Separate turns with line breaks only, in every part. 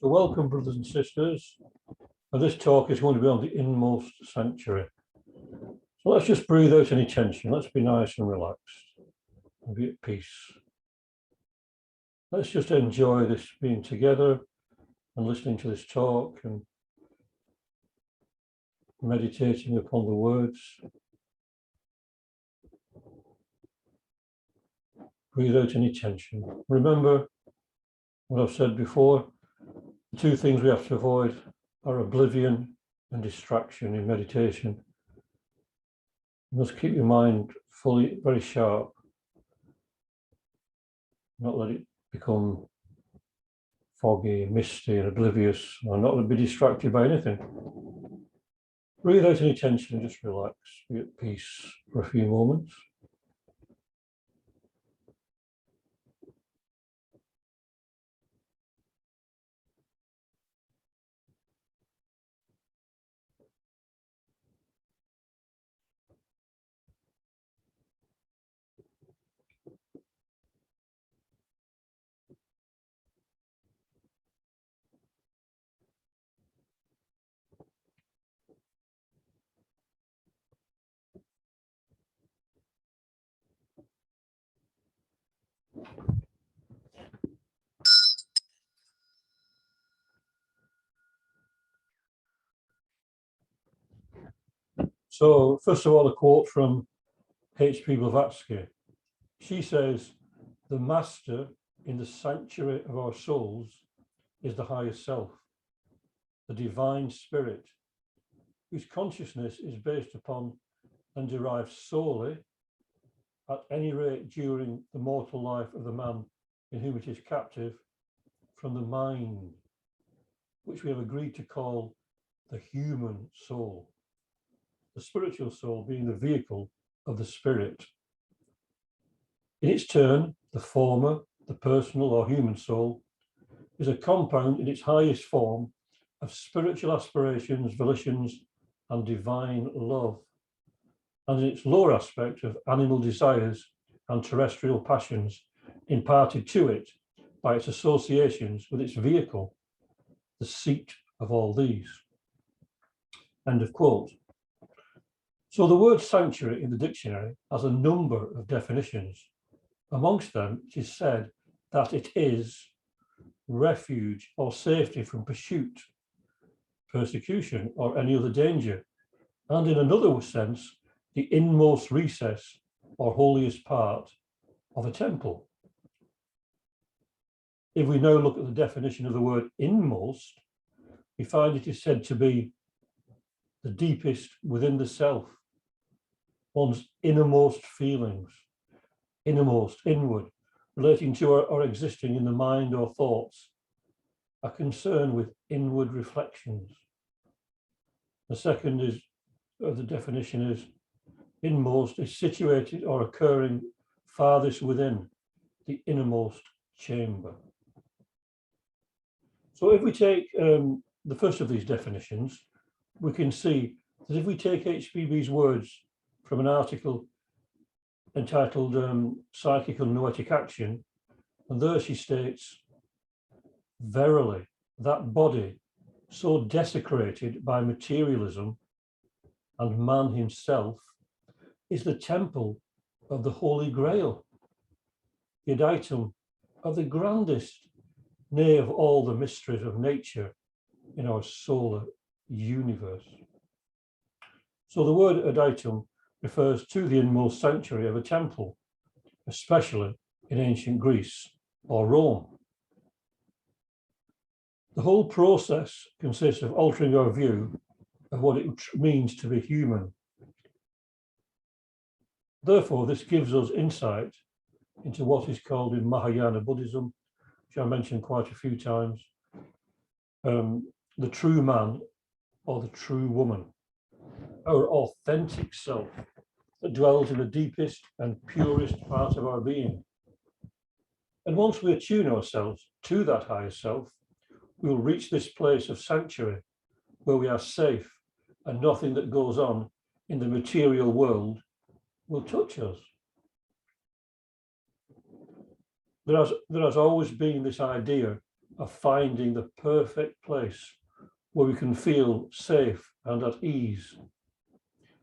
So welcome, brothers and sisters. And this talk is going to be on the Inmost Sanctuary. So let's just breathe out any tension. Let's be nice and relaxed and be at peace. Let's just enjoy this being together and listening to this talk and meditating upon the words. Breathe out any tension. Remember what I've said before. The two things we have to avoid are oblivion and distraction in meditation. You must keep your mind fully, very sharp, not let it become foggy, misty and oblivious, or not be distracted by anything. Breathe out any tension and just relax, be at peace for a few moments. So, first of all, a quote from H.P. Blavatsky. She says, "The master in the sanctuary of our souls is the highest self, the divine spirit, whose consciousness is based upon and derived solely, at any rate during the mortal life of the man in whom it is captive, from the mind, which we have agreed to call the human soul, the spiritual soul being the vehicle of the spirit. In its turn, the former, the personal or human soul, is a compound in its highest form of spiritual aspirations, volitions, and divine love, and in its lower aspect of animal desires and terrestrial passions imparted to it by its associations with its vehicle, the seat of all these." End of quote. So the word sanctuary in the dictionary has a number of definitions. Amongst them, it is said that it is refuge or safety from pursuit, persecution, or any other danger, and in another sense, the inmost recess or holiest part of a temple. If we now look at the definition of the word inmost, we find it is said to be the deepest within the self, one's innermost feelings, innermost, inward, relating to or existing in the mind or thoughts, a concern with inward reflections. The second is, of the definition is, inmost is situated or occurring farthest within the innermost chamber. So if we take the first of these definitions, we can see that if we take HPB's words from an article entitled Psychic and Noetic Action, and there she states, "Verily, that body, so desecrated by materialism and man himself, is the temple of the Holy Grail, the adytum of the grandest, nay, of all the mysteries of nature in our solar universe." So the word adytum refers to the inmost sanctuary of a temple, especially in ancient Greece or Rome. The whole process consists of altering our view of what it means to be human. Therefore, this gives us insight into what is called in Mahayana Buddhism, which I mentioned quite a few times, the true man or the true woman, our authentic self that dwells in the deepest and purest part of our being. And once we attune ourselves to that higher self, we will reach this place of sanctuary where we are safe and nothing that goes on in the material world will touch us. There has always been this idea of finding the perfect place where we can feel safe and at ease.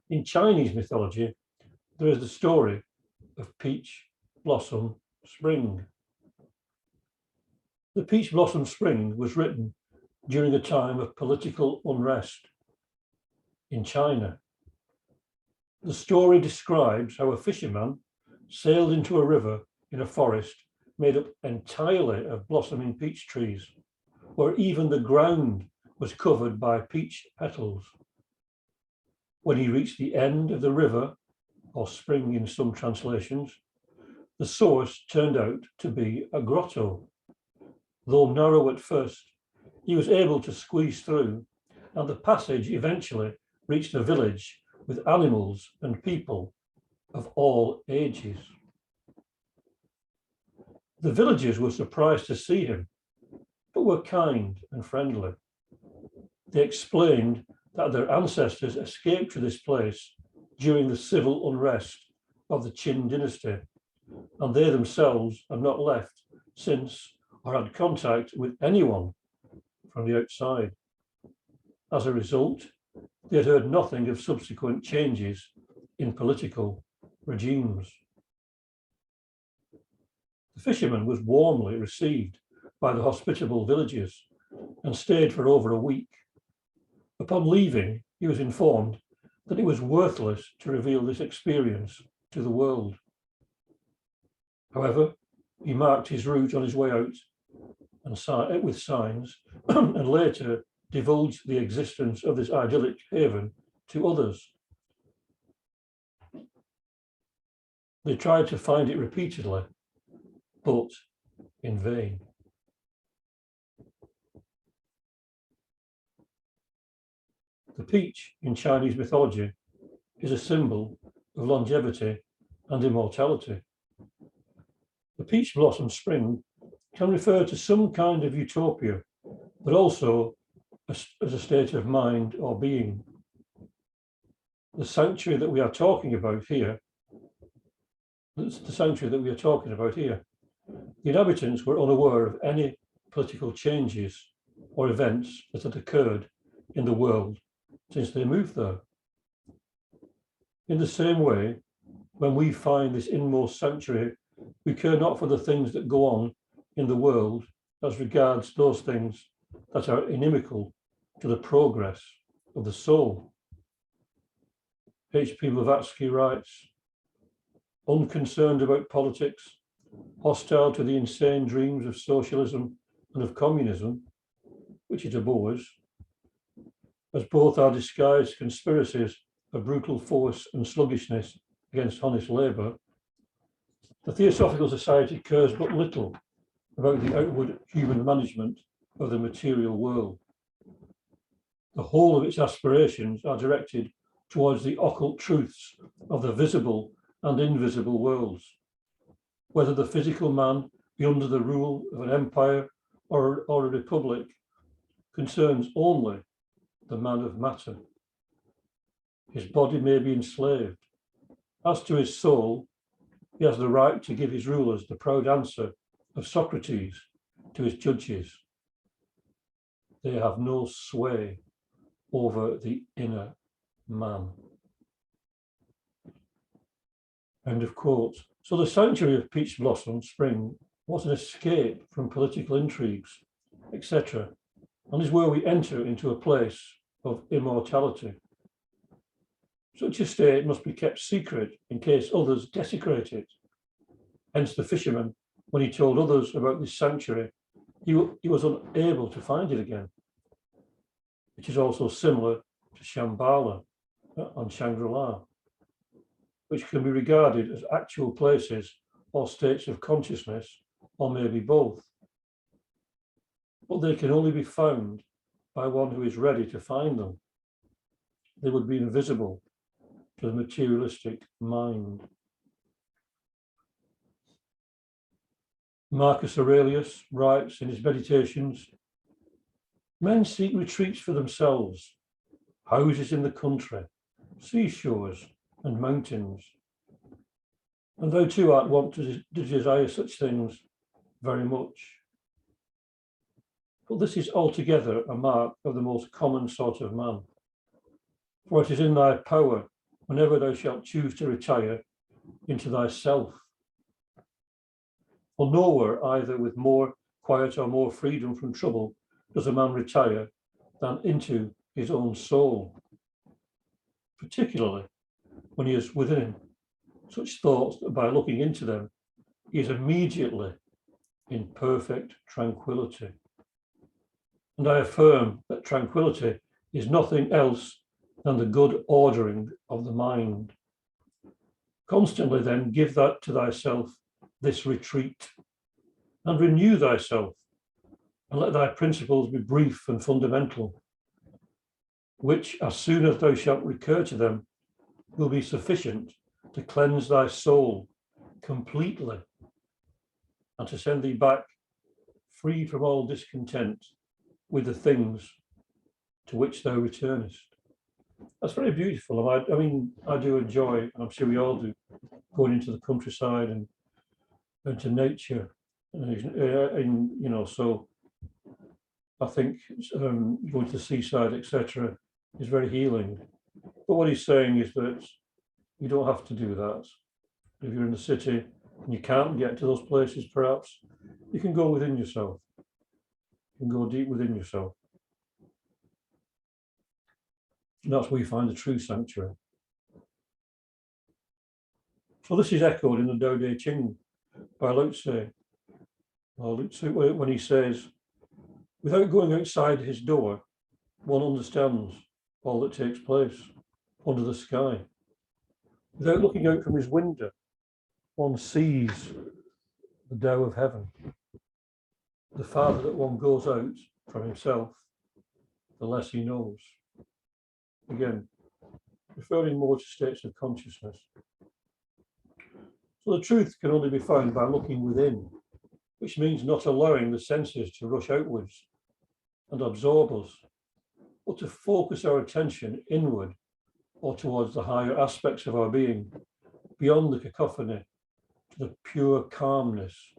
In Chinese mythology, there is the story of Peach Blossom Spring. The Peach Blossom Spring was written during a time of political unrest in China. The story describes how a fisherman sailed into a river in a forest made up entirely of blossoming peach trees, where even the ground was covered by peach petals. When he reached the end of the river, or spring in some translations, the source turned out to be a grotto. Though narrow at first, he was able to squeeze through, and the passage eventually reached a village with animals and people of all ages. The villagers were surprised to see him, but were kind and friendly. They explained that their ancestors escaped to this place during the civil unrest of the Qin dynasty, and they themselves had not left since or had contact with anyone from the outside. As a result, they had heard nothing of subsequent changes in political regimes. The fisherman was warmly received by the hospitable villagers and stayed for over a week. Upon leaving, he was informed that it was worthless to reveal this experience to the world. However, he marked his route on his way out and with signs and later divulged the existence of this idyllic haven to others. They tried to find it repeatedly, but in vain. The peach in Chinese mythology is a symbol of longevity and immortality. The peach blossom spring can refer to some kind of utopia, but also as a state of mind or being. The sanctuary that we are talking about here, the inhabitants were unaware of any political changes or events that had occurred in the world since they moved there. In the same way, when we find this inmost sanctuary, we care not for the things that go on in the world as regards those things that are inimical to the progress of the soul. H.P. Blavatsky writes, unconcerned about politics, hostile to the insane dreams of socialism and of communism, which it abhors, as both are disguised conspiracies of brutal force and sluggishness against honest labour, the Theosophical Society cares but little about the outward human management of the material world. The whole of its aspirations are directed towards the occult truths of the visible and invisible worlds. Whether the physical man be under the rule of an empire or a republic concerns only the man of matter. His body may be enslaved. As to his soul, he has the right to give his rulers the proud answer of Socrates to his judges. They have no sway over the inner man. End of quote. So the sanctuary of Peach Blossom Spring was an escape from political intrigues, etc., and is where we enter into a place of immortality. Such a state must be kept secret in case others desecrate it. Hence the fisherman, when he told others about this sanctuary, he was unable to find it again. It is also similar to Shambhala and Shangri-La, which can be regarded as actual places or states of consciousness, or maybe both. But they can only be found by one who is ready to find them. They would be invisible to the materialistic mind. Marcus Aurelius writes in his Meditations, men seek retreats for themselves, houses in the country, seashores and mountains. And thou too art wont to desire such things very much. But this is altogether a mark of the most common sort of man. For it is in thy power, whenever thou shalt choose to retire, into thyself. For nowhere, either with more quiet or more freedom from trouble, does a man retire than into his own soul, particularly when he has within him such thoughts that by looking into them, he is immediately in perfect tranquility. And I affirm that tranquility is nothing else than the good ordering of the mind. Constantly then give that to thyself this retreat, and renew thyself, and let thy principles be brief and fundamental, which, as soon as thou shalt recur to them, will be sufficient to cleanse thy soul completely, and to send thee back free from all discontent with the things to which thou returnest. That's very beautiful. I mean, I do enjoy, and I'm sure we all do, going into the countryside and into nature. So I think going to the seaside, etc., is very healing. But what he's saying is that you don't have to do that. If you're in the city and you can't get to those places, perhaps, you can go within yourself. You can go deep within yourself. And that's where you find the true sanctuary. So this is echoed in the Tao Te Ching by Lao Tzu, when he says, without going outside his door, one understands all that takes place under the sky. Without looking out from his window, one sees the Tao of heaven. The farther that one goes out from himself, the less he knows. Again, referring more to states of consciousness. So the truth can only be found by looking within, which means not allowing the senses to rush outwards and absorb us, but to focus our attention inward or towards the higher aspects of our being, beyond the cacophony, to the pure calmness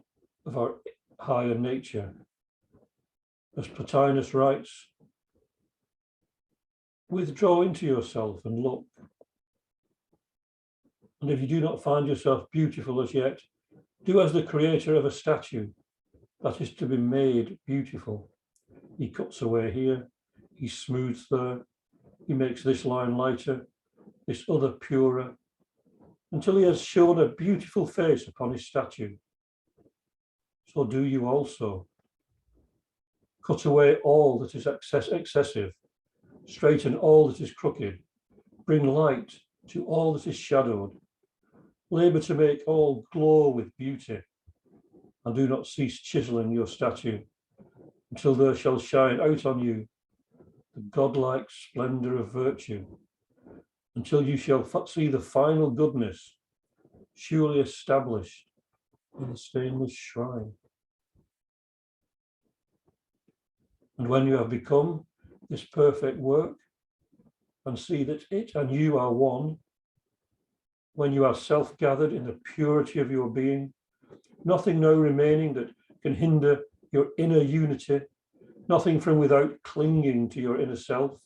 of our higher nature. As Plotinus writes, withdraw into yourself and look. And if you do not find yourself beautiful as yet, do as the creator of a statue that is to be made beautiful. He cuts away here, he smooths there, he makes this line lighter, this other purer, until he has shown a beautiful face upon his statue. So do you also. Cut away all that is excessive, straighten all that is crooked, bring light to all that is shadowed, labour to make all glow with beauty, and do not cease chiselling your statue until there shall shine out on you the godlike splendour of virtue, until you shall see the final goodness surely established in the stainless shrine. And when you have become this perfect work and see that it and you are one, when you are self-gathered in the purity of your being, nothing now remaining that can hinder your inner unity, nothing from without clinging to your inner self,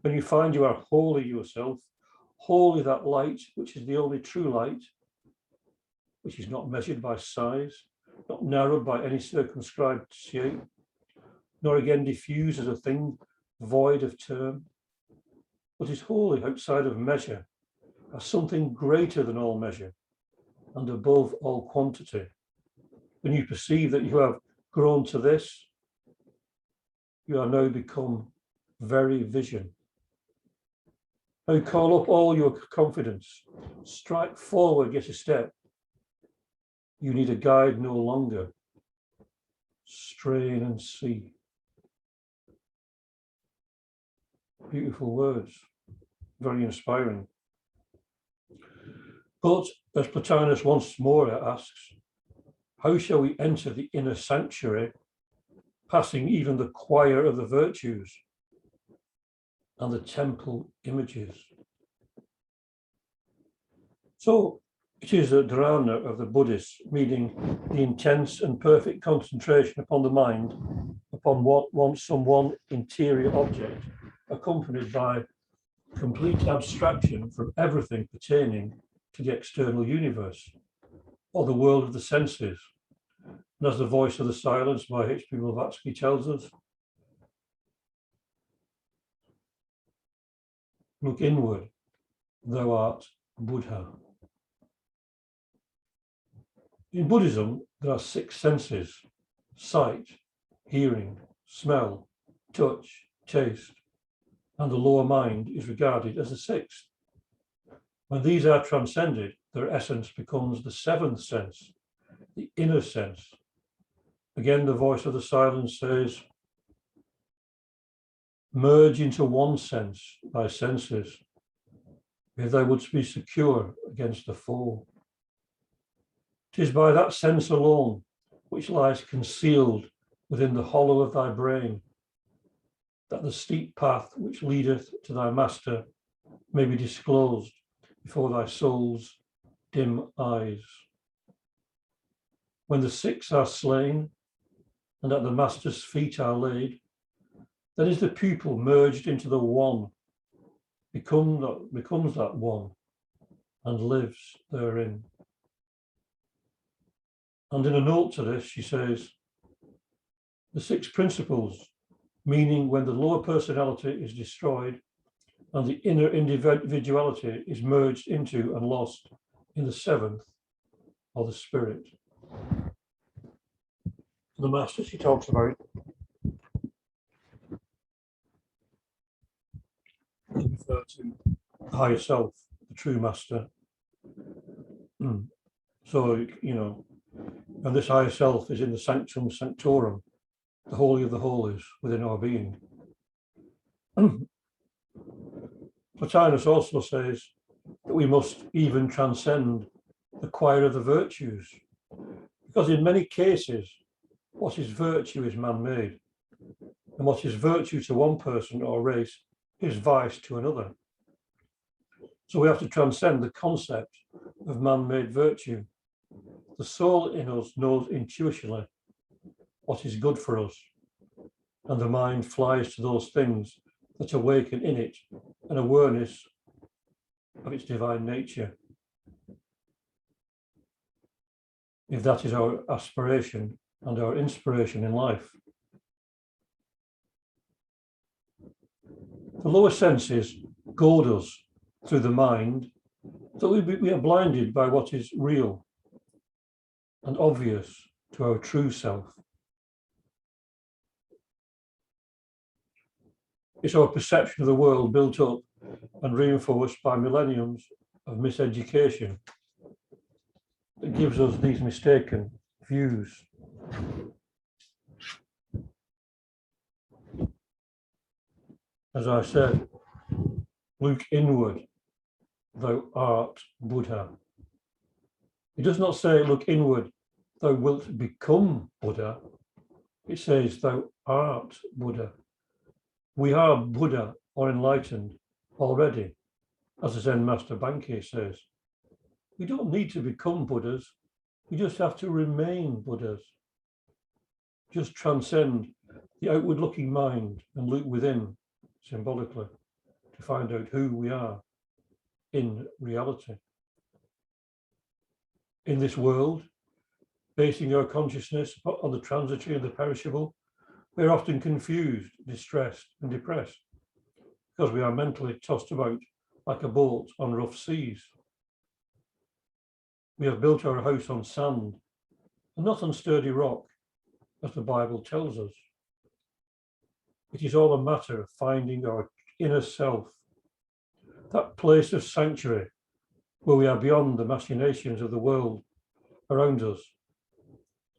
when you find you are wholly yourself, wholly that light, which is the only true light, which is not measured by size, not narrowed by any circumscribed shape, nor again diffused as a thing void of term, but is wholly outside of measure, as something greater than all measure and above all quantity. When you perceive that you have grown to this, you are now become very vision. Now call up all your confidence, strike forward yet a step. You need a guide no longer. Strain and see. Beautiful words, very inspiring. But as Plotinus once more asks, how shall we enter the inner sanctuary, passing even the choir of the virtues and the temple images? So it is the dharana of the Buddhists, meaning the intense and perfect concentration upon the mind upon some one interior object, accompanied by complete abstraction from everything pertaining to the external universe, or the world of the senses. And as the voice of the silence by H.P. Blavatsky tells us, look inward, thou art Buddha. In Buddhism, there are 6 senses: sight, hearing, smell, touch, taste, and the lower mind is regarded as the 6th. When these are transcended, their essence becomes the 7th sense, the inner sense. Again, the voice of the silence says, merge into one sense thy senses, if thou wouldst be secure against the foe. 'Tis by that sense alone, which lies concealed within the hollow of thy brain, that the steep path which leadeth to thy master may be disclosed before thy soul's dim eyes. When the 6 are slain and at the master's feet are laid, then is the pupil merged into the one, becomes that one, and lives therein. And in a note to this, she says, the 6 principles, meaning when the lower personality is destroyed and the inner individuality is merged into and lost in the 7th, or the spirit. The master she talks about refer to the higher self, the true master. So, and this higher self is in the sanctum sanctorum, the holy of the holies within our being. Plotinus also says that we must even transcend the choir of the virtues, because in many cases, what is virtue is man-made, and what is virtue to one person or race is vice to another. So we have to transcend the concept of man-made virtue. The soul in us knows intuitively what is good for us, and the mind flies to those things that awaken in it an awareness of its divine nature. If that is our aspiration and our inspiration in life. The lower senses goad us through the mind, so we are blinded by what is real and obvious to our true self. It's our perception of the world built up and reinforced by millenniums of miseducation that gives us these mistaken views. As I said, look inward, thou art Buddha. It does not say, look inward, thou wilt become Buddha. It says, thou art Buddha. We are Buddha or enlightened already, as the Zen master Bankei says. We don't need to become Buddhas. We just have to remain Buddhas. Just transcend the outward-looking mind and look within, symbolically, to find out who we are in reality. In this world, basing our consciousness on the transitory and the perishable, we're often confused, distressed, and depressed because we are mentally tossed about like a boat on rough seas. We have built our house on sand and not on sturdy rock, as the Bible tells us. It is all a matter of finding our inner self, that place of sanctuary where we are beyond the machinations of the world around us,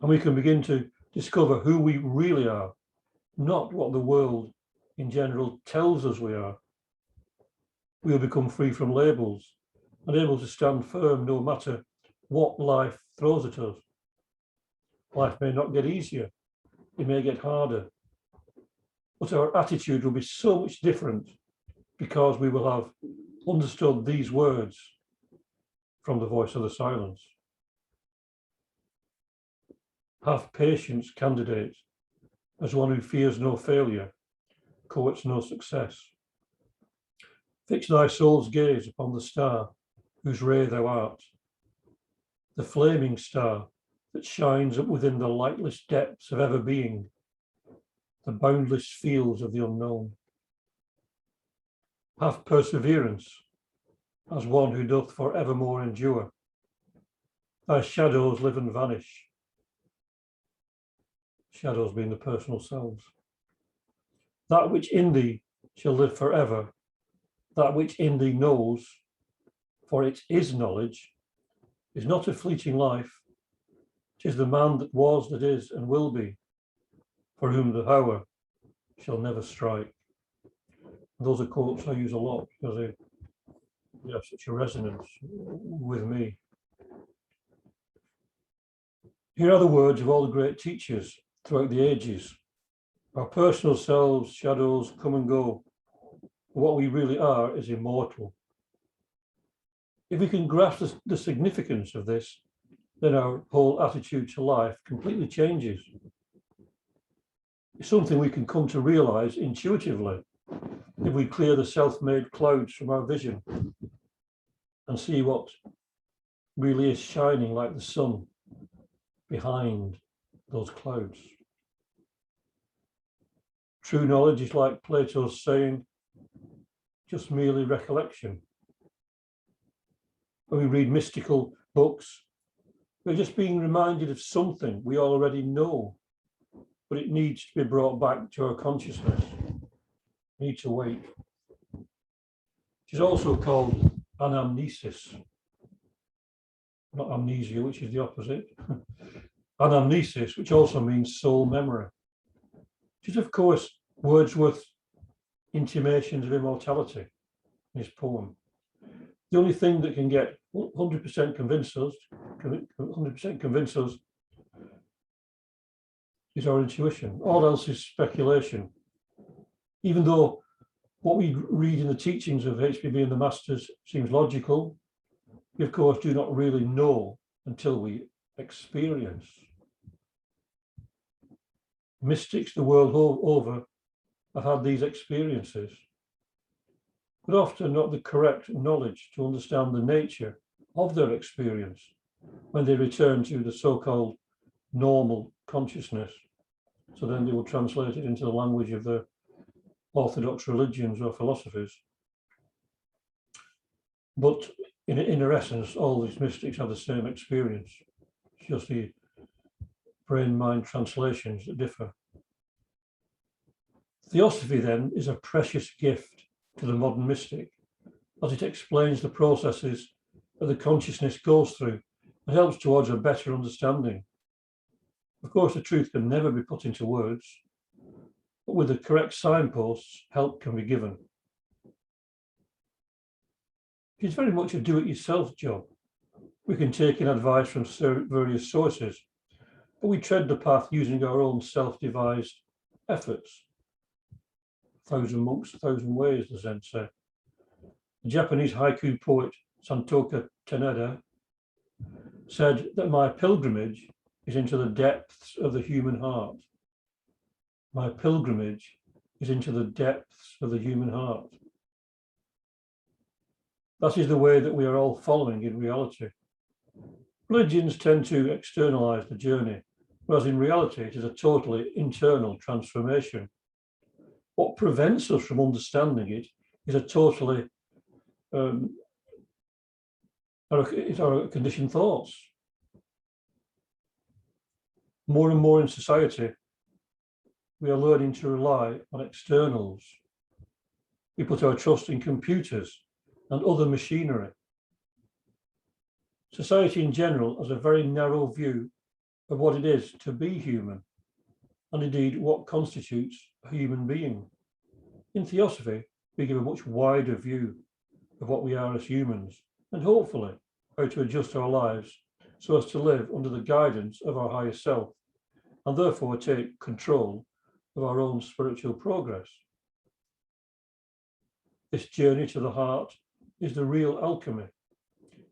and we can begin to discover who we really are, not what the world in general tells us we are. We will become free from labels and able to stand firm no matter what life throws at us. Life may not get easier, it may get harder, but our attitude will be so much different because we will have understood these words from the voice of the silence. Have patience, candidate, as one who fears no failure, courts no success. Fix thy soul's gaze upon the star, whose ray thou art, the flaming star that shines up within the lightless depths of ever being, the boundless fields of the unknown. Have perseverance, as one who doth for evermore endure. Thy shadows live and vanish, shadows being the personal selves. That which in thee shall live forever, that which in thee knows, for it is knowledge, is not a fleeting life. 'Tis the man that was, that is, and will be, for whom the hour shall never strike. And those are quotes I use a lot because they have such a resonance with me. Here are the words of all the great teachers throughout the ages. Our personal selves, shadows come and go. What we really are is immortal. If we can grasp the significance of this, then our whole attitude to life completely changes. It's something we can come to realize intuitively if we clear the self-made clouds from our vision and see what really is shining like the sun behind those clouds. True knowledge is like Plato's saying, just merely recollection. When we read mystical books, we're just being reminded of something we already know, but it needs to be brought back to our consciousness. We need to wake. It is also called anamnesis, not amnesia, which is the opposite. Anamnesis, which also means soul memory. It is, of course, Wordsworth's intimations of immortality in his poem. The only thing that can get 100% convince us is our intuition. All else is speculation. Even though what we read in the teachings of HPB and the Masters seems logical, we of course do not really know until we experience. Mystics the world over have had these experiences, but often not the correct knowledge to understand the nature of their experience when they return to the so-called normal consciousness. So then they will translate it into the language of the orthodox religions or philosophies. But in inner essence, all these mystics have the same experience. It's just the brain-mind translations that differ. Theosophy then is a precious gift to the modern mystic, as it explains the processes that the consciousness goes through and helps towards a better understanding. Of course, the truth can never be put into words, but with the correct signposts, help can be given. It's very much a do-it-yourself job. We can take in advice from various sources, but we tread the path using our own self-devised efforts. 1,000 monks, 1,000 ways, the Zen say. The Japanese haiku poet Santoka Taneda said that my pilgrimage is into the depths of the human heart. My pilgrimage is into the depths of the human heart. That is the way that we are all following in reality. Religions tend to externalize the journey, whereas in reality it is a totally internal transformation. What prevents us from understanding it is a totally our conditioned thoughts. More and more in society, we are learning to rely on externals. We put our trust in computers and other machinery. Society in general has a very narrow view of what it is to be human, and indeed what constitutes a human being. In Theosophy, we give a much wider view of what we are as humans, and hopefully how to adjust our lives so as to live under the guidance of our higher self, and therefore take control of our own spiritual progress. This journey to the heart is the real alchemy,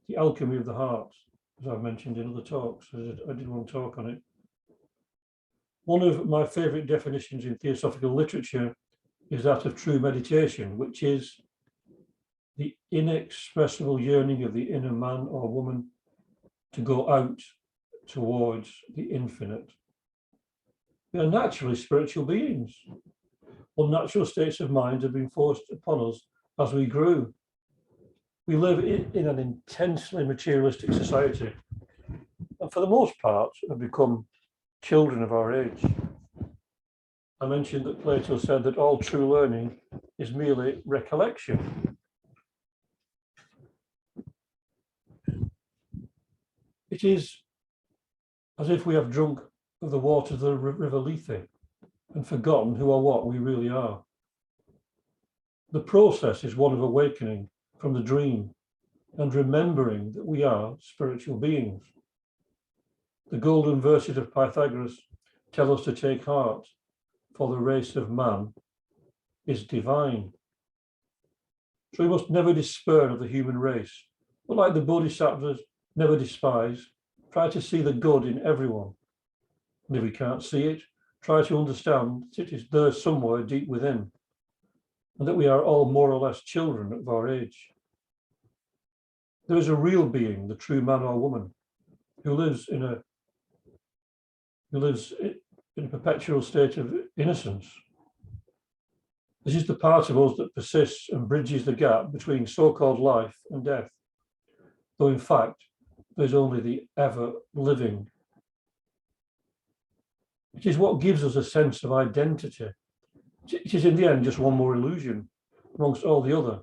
the alchemy of the heart, as I've mentioned in other talks. I did one talk on it. One of my favorite definitions in theosophical literature is that of true meditation, which is the inexpressible yearning of the inner man or woman to go out towards the infinite. We are naturally spiritual beings. Unnatural states of mind have been forced upon us as we grew. We live in an intensely materialistic society, and for the most part have become children of our age. I mentioned that Plato said that all true learning is merely recollection. It is as if we have drunk of the waters of the river Lethe and forgotten who or what we really are. The process is one of awakening from the dream and remembering that we are spiritual beings. The golden verses of Pythagoras tell us to take heart, for the race of man is divine. So we must never despair of the human race, but like the bodhisattvas, never despise, try to see the good in everyone. And if we can't see it, try to understand that it is there somewhere deep within, and that we are all more or less children of our age. There is a real being, the true man or woman, who lives in a perpetual state of innocence. This is the part of us that persists and bridges the gap between so-called life and death, though in fact there's only the ever living. It is what gives us a sense of identity. It is in the end just one more illusion amongst all the other.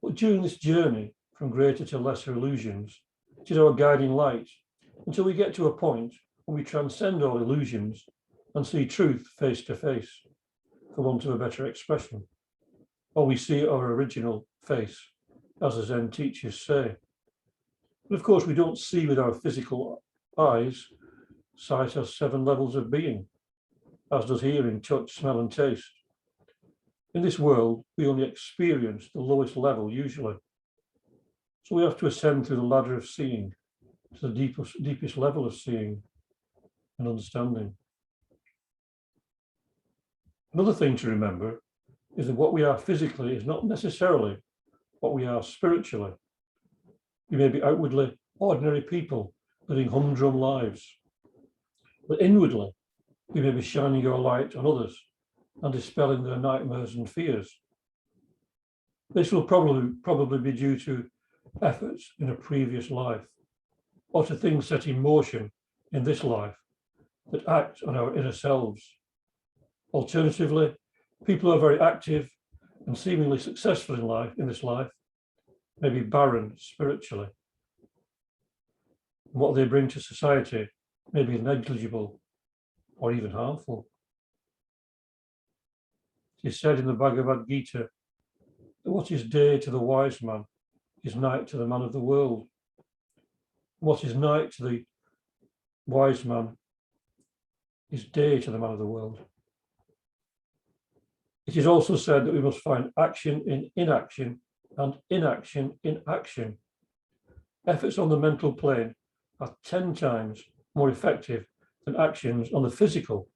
But during this journey from greater to lesser illusions, it is our guiding light until we get to a point when we transcend all illusions and see truth face to face, for want of a better expression, or we see our original face, as the Zen teachers say. But of course, we don't see with our physical eyes. Sight has 7 levels of being, as does hearing, touch, smell, and taste. In this world, we only experience the lowest level usually. So we have to ascend through the ladder of seeing to the deepest level of seeing and understanding. Another thing to remember is that what we are physically is not necessarily what we are spiritually. We may be outwardly ordinary people living humdrum lives, but inwardly we may be shining our light on others and dispelling their nightmares and fears. This will probably be due to efforts in a previous life, or to things set in motion in this life that act on our inner selves. Alternatively, people who are very active and seemingly successful in this life may be barren spiritually. And what they bring to society may be negligible or even harmful. It is said in the Bhagavad Gita that what is day to the wise man is night to the man of the world. What is night to the wise man is day to the man of the world. It is also said that we must find action in inaction and inaction in action. Efforts on the mental plane are 10 times more effective than actions on the physical,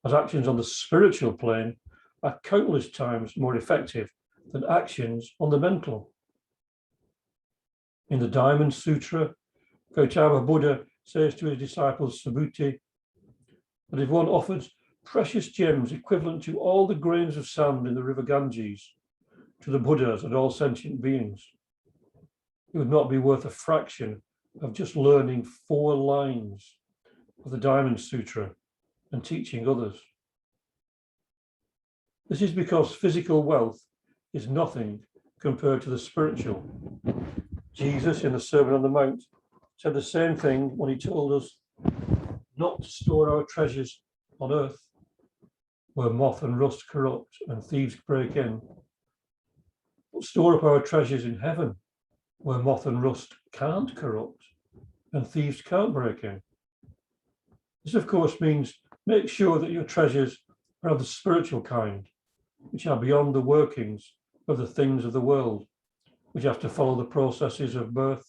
as actions on the spiritual plane are countless times more effective than actions on the mental. In the Diamond Sutra, Gautama Buddha says to his disciple Subhuti that if one offered precious gems equivalent to all the grains of sand in the river Ganges to the Buddhas and all sentient beings, it would not be worth a fraction of just learning 4 lines of the Diamond Sutra and teaching others. This is because physical wealth is nothing compared to the spiritual. Jesus in the Sermon on the Mount said the same thing when he told us not to store our treasures on earth, where moth and rust corrupt and thieves break in, but store up our treasures in heaven, where moth and rust can't corrupt and thieves can't break in. This, of course, means make sure that your treasures are of the spiritual kind, which are beyond the workings of the things of the world, which have to follow the processes of birth,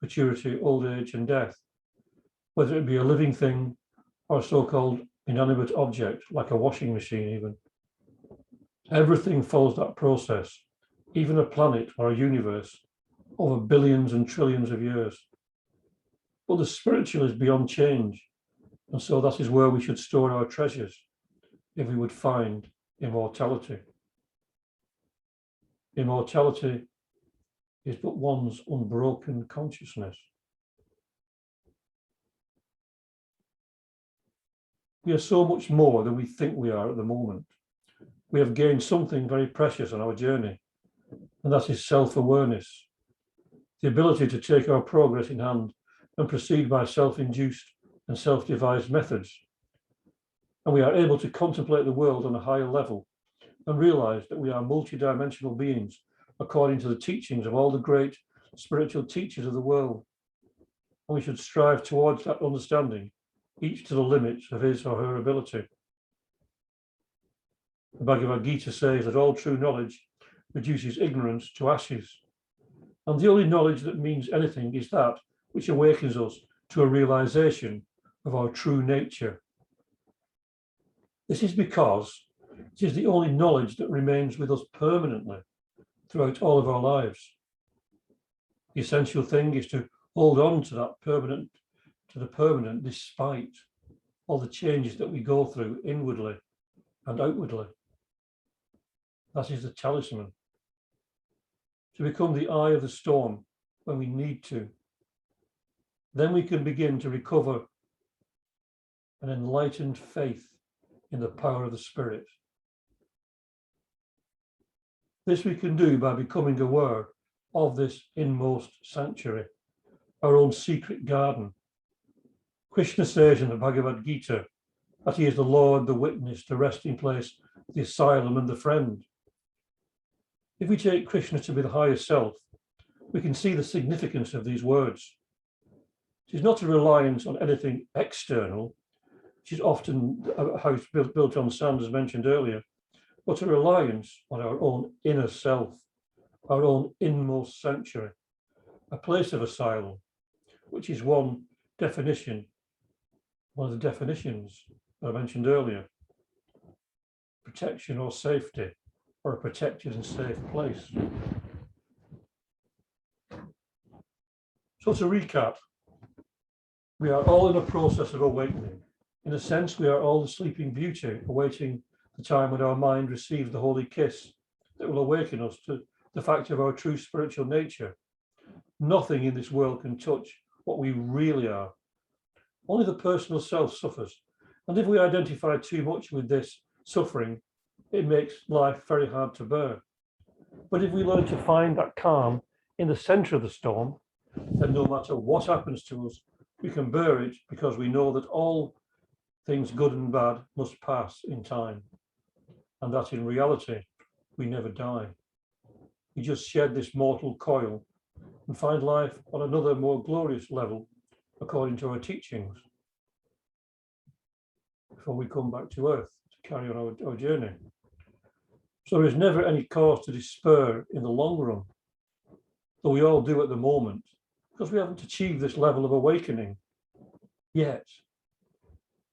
maturity, old age, and death, whether it be a living thing or a so-called inanimate object, like a washing machine even. Everything follows that process, even a planet or a universe, over billions and trillions of years. But the spiritual is beyond change, and so that is where we should store our treasures, if we would find immortality. Immortality is but one's unbroken consciousness. We are so much more than we think we are at the moment. We have gained something very precious on our journey, and that is self-awareness, the ability to take our progress in hand and proceed by self-induced and self-devised methods. And we are able to contemplate the world on a higher level and realize that we are multidimensional beings according to the teachings of all the great spiritual teachers of the world. And we should strive towards that understanding, each to the limits of his or her ability. The Bhagavad Gita says that all true knowledge reduces ignorance to ashes. And the only knowledge that means anything is that which awakens us to a realization of our true nature. This is because it is the only knowledge that remains with us permanently throughout all of our lives. The essential thing is to hold on to that permanent, despite all the changes that we go through inwardly and outwardly. That is the talisman. To become the eye of the storm when we need to. Then we can begin to recover an enlightened faith in the power of the Spirit. This we can do by becoming aware of this inmost sanctuary, our own secret garden. Krishna says in the Bhagavad Gita that he is the Lord, the witness, the resting place, the asylum, and the friend. If we take Krishna to be the higher self, we can see the significance of these words. It is not a reliance on anything external, which is often a house built on sand, as mentioned earlier, but a reliance on our own inner self, our own inmost sanctuary, a place of asylum, which is one of the definitions I mentioned earlier, protection or safety, or a protected and safe place. So to recap, we are all in a process of awakening. In a sense, we are all the sleeping beauty, awaiting the time when our mind receives the holy kiss that will awaken us to the fact of our true spiritual nature. Nothing in this world can touch what we really are. Only the personal self suffers. And if we identify too much with this suffering, it makes life very hard to bear. But if we learn to find that calm in the center of the storm, then no matter what happens to us, we can bear it because we know that all things good and bad must pass in time, and that in reality, we never die. We just shed this mortal coil and find life on another more glorious level according to our teachings before we come back to earth to carry on our journey. So there is never any cause to despair in the long run, though we all do at the moment, because we haven't achieved this level of awakening yet.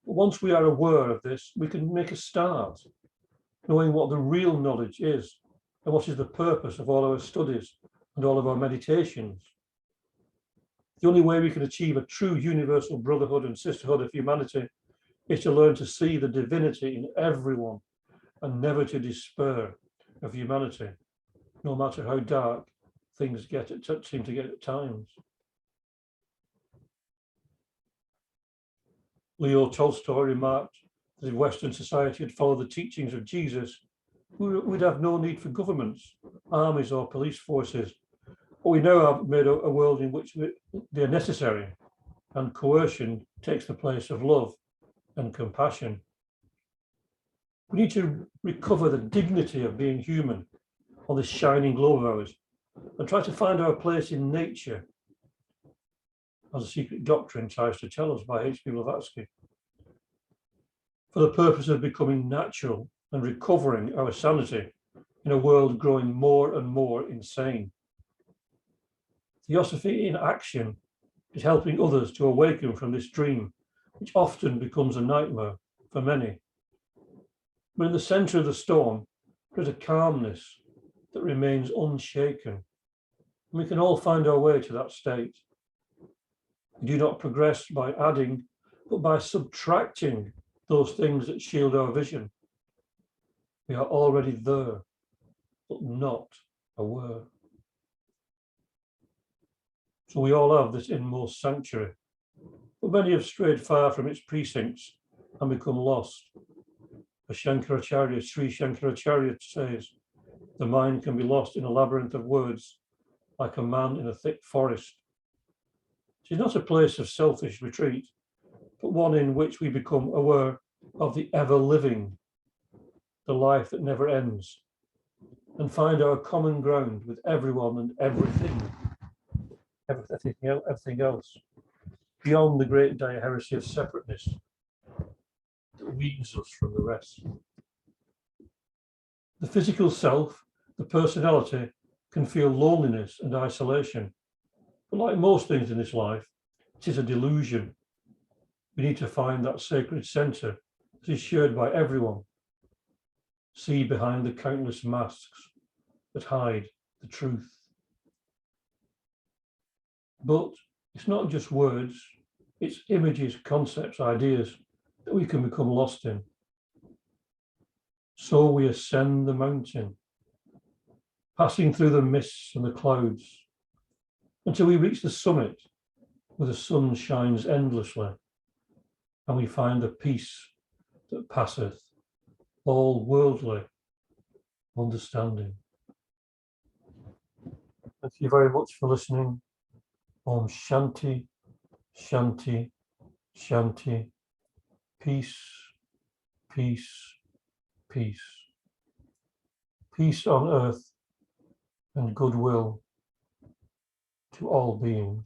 But once we are aware of this, we can make a start, knowing what the real knowledge is and what is the purpose of all our studies and all of our meditations. The only way we can achieve a true universal brotherhood and sisterhood of humanity is to learn to see the divinity in everyone and never to despair of humanity, no matter how dark things seem to get at times. Leo Tolstoy remarked that if Western society had followed the teachings of Jesus, we'd have no need for governments, armies, or police forces. But we now have made a world in which they're necessary, and coercion takes the place of love and compassion. We need to recover the dignity of being human on this shining globe of ours and try to find our place in nature, as a secret doctrine tries to tell us by H.P. Blavatsky, for the purpose of becoming natural and recovering our sanity in a world growing more and more insane. Theosophy in action is helping others to awaken from this dream which often becomes a nightmare for many. But in the centre of the storm, there's a calmness that remains unshaken. And we can all find our way to that state. We do not progress by adding, but by subtracting those things that shield our vision. We are already there, but not aware. So we all have this inmost sanctuary, but many have strayed far from its precincts and become lost. As Shankaracharya, Sri Shankaracharya says, the mind can be lost in a labyrinth of words, like a man in a thick forest. It is not a place of selfish retreat, but one in which we become aware of the ever-living, the life that never ends, and find our common ground with everyone and everything else, beyond the great heresy of separateness that weans us from the rest. The physical self, the personality, can feel loneliness and isolation. But like most things in this life, it is a delusion. We need to find that sacred centre that is shared by everyone. See behind the countless masks that hide the truth. But it's not just words, it's images, concepts, ideas that we can become lost in. So we ascend the mountain, passing through the mists and the clouds, until we reach the summit where the sun shines endlessly, and we find a peace that passeth all worldly understanding. Thank you very much for listening. Om Shanti, Shanti, Shanti. Peace, peace, peace. Peace on earth and goodwill to all beings.